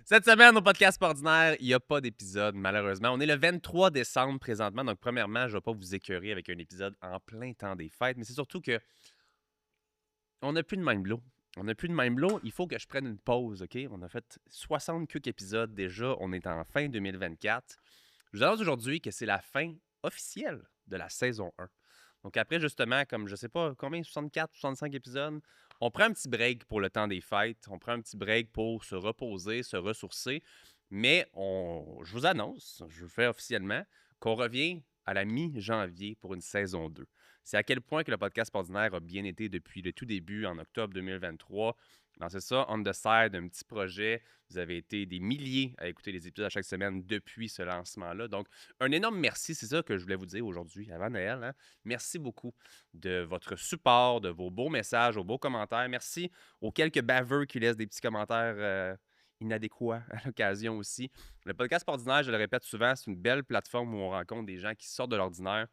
Cette semaine, au podcast ordinaire, il n'y a pas d'épisode, malheureusement. On est le 23 décembre présentement, donc premièrement, je ne vais pas vous écœurer avec un épisode en plein temps des fêtes, mais c'est surtout que on n'a plus de mind blow. On n'a plus de mind blow, il faut que je prenne une pause, OK? On a fait 60 quelques épisodes déjà, on est en fin 2024. Je vous annonce aujourd'hui que c'est la fin officielle de la saison 1. Donc après, justement, comme je sais pas combien, 64, 65 épisodes, on prend un petit break pour le temps des fêtes. On prend un petit break pour se reposer, se ressourcer. Mais je vous annonce, je le fais officiellement, qu'on revient à la mi-janvier pour une saison 2. C'est à quel point que le podcast ordinaire a bien été depuis le tout début, en octobre 2023. C'est ça, On the Side, un petit projet. Vous avez été des milliers à écouter les épisodes à chaque semaine depuis ce lancement-là. Donc, un énorme merci, c'est ça que je voulais vous dire aujourd'hui, avant Noël. Hein? Merci beaucoup de votre support, de vos beaux messages, vos beaux commentaires. Merci aux quelques baveux qui laissent des petits commentaires inadéquats à l'occasion aussi. Le podcast ordinaire, je le répète souvent, c'est une belle plateforme où on rencontre des gens qui sortent de l'ordinaire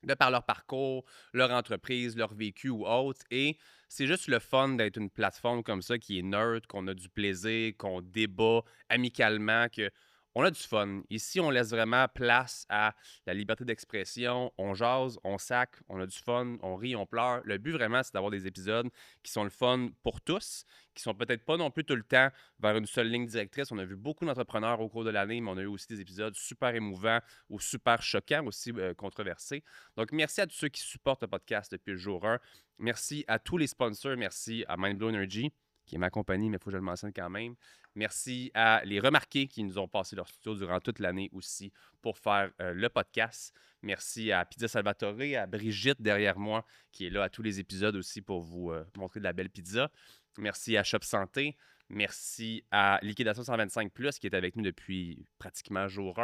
de par leur parcours, leur entreprise, leur vécu ou autre. Et c'est juste le fun d'être une plateforme comme ça qui est neutre, qu'on a du plaisir, qu'on débat amicalement, que on a du fun. Ici, on laisse vraiment place à la liberté d'expression. On jase, on sac, on a du fun, on rit, on pleure. Le but vraiment, c'est d'avoir des épisodes qui sont le fun pour tous, qui sont peut-être pas non plus tout le temps vers une seule ligne directrice. On a vu beaucoup d'entrepreneurs au cours de l'année, mais on a eu aussi des épisodes super émouvants ou super choquants, aussi controversés. Donc, merci à tous ceux qui supportent le podcast depuis le jour 1. Merci à tous les sponsors. Merci à Mindblow Energy, qui est ma compagnie, mais il faut que je le mentionne quand même. Merci à les remarqués qui nous ont passé leur studio durant toute l'année aussi pour faire le podcast. Merci à Pizza Salvatore, à Brigitte derrière moi, qui est là à tous les épisodes aussi pour vous montrer de la belle pizza. Merci à Shop Santé. Merci à Liquidation 125 Plus, qui est avec nous depuis pratiquement jour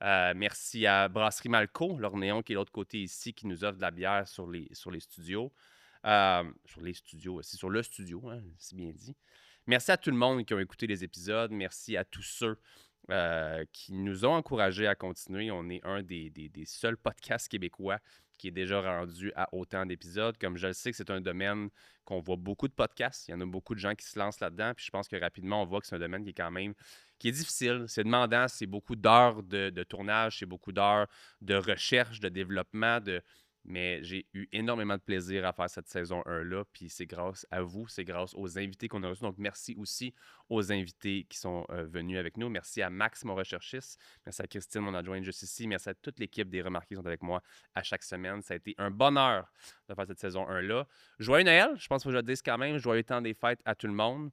1. Merci à Brasserie Malco, l'Ornéon qui est de l'autre côté ici, qui nous offre de la bière sur les studios. Sur les studios, c'est sur le studio, hein, c'est bien dit. Merci à tout le monde qui a écouté les épisodes. Merci à tous ceux qui nous ont encouragés à continuer. On est un des seuls podcasts québécois qui est déjà rendu à autant d'épisodes. Comme je le sais que c'est un domaine qu'on voit beaucoup de podcasts. Il y en a beaucoup de gens qui se lancent là-dedans. Puis je pense que rapidement, on voit que c'est un domaine qui est quand même qui est difficile. C'est demandant. C'est beaucoup d'heures de tournage. C'est beaucoup d'heures de recherche, de développement, mais j'ai eu énormément de plaisir à faire cette saison 1-là, puis c'est grâce à vous, c'est grâce aux invités qu'on a reçus. Donc, merci aussi aux invités qui sont venus avec nous. Merci à Max, mon recherchiste. Merci à Christine, mon adjointe juste ici. Merci à toute l'équipe des Remarqués qui sont avec moi à chaque semaine. Ça a été un bonheur de faire cette saison 1-là. Joyeux Noël, je pense que je le dise quand même. Joyeux temps des fêtes à tout le monde.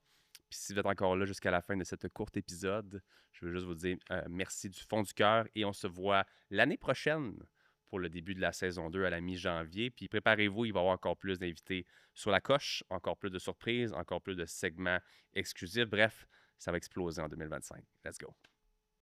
Puis si vous êtes encore là jusqu'à la fin de cette courte épisode, je veux juste vous dire merci du fond du cœur et on se voit l'année prochaine pour le début de la saison 2 à la mi-janvier. Puis préparez-vous, il va y avoir encore plus d'invités sur la coche, encore plus de surprises, encore plus de segments exclusifs. Bref, ça va exploser en 2025. Let's go.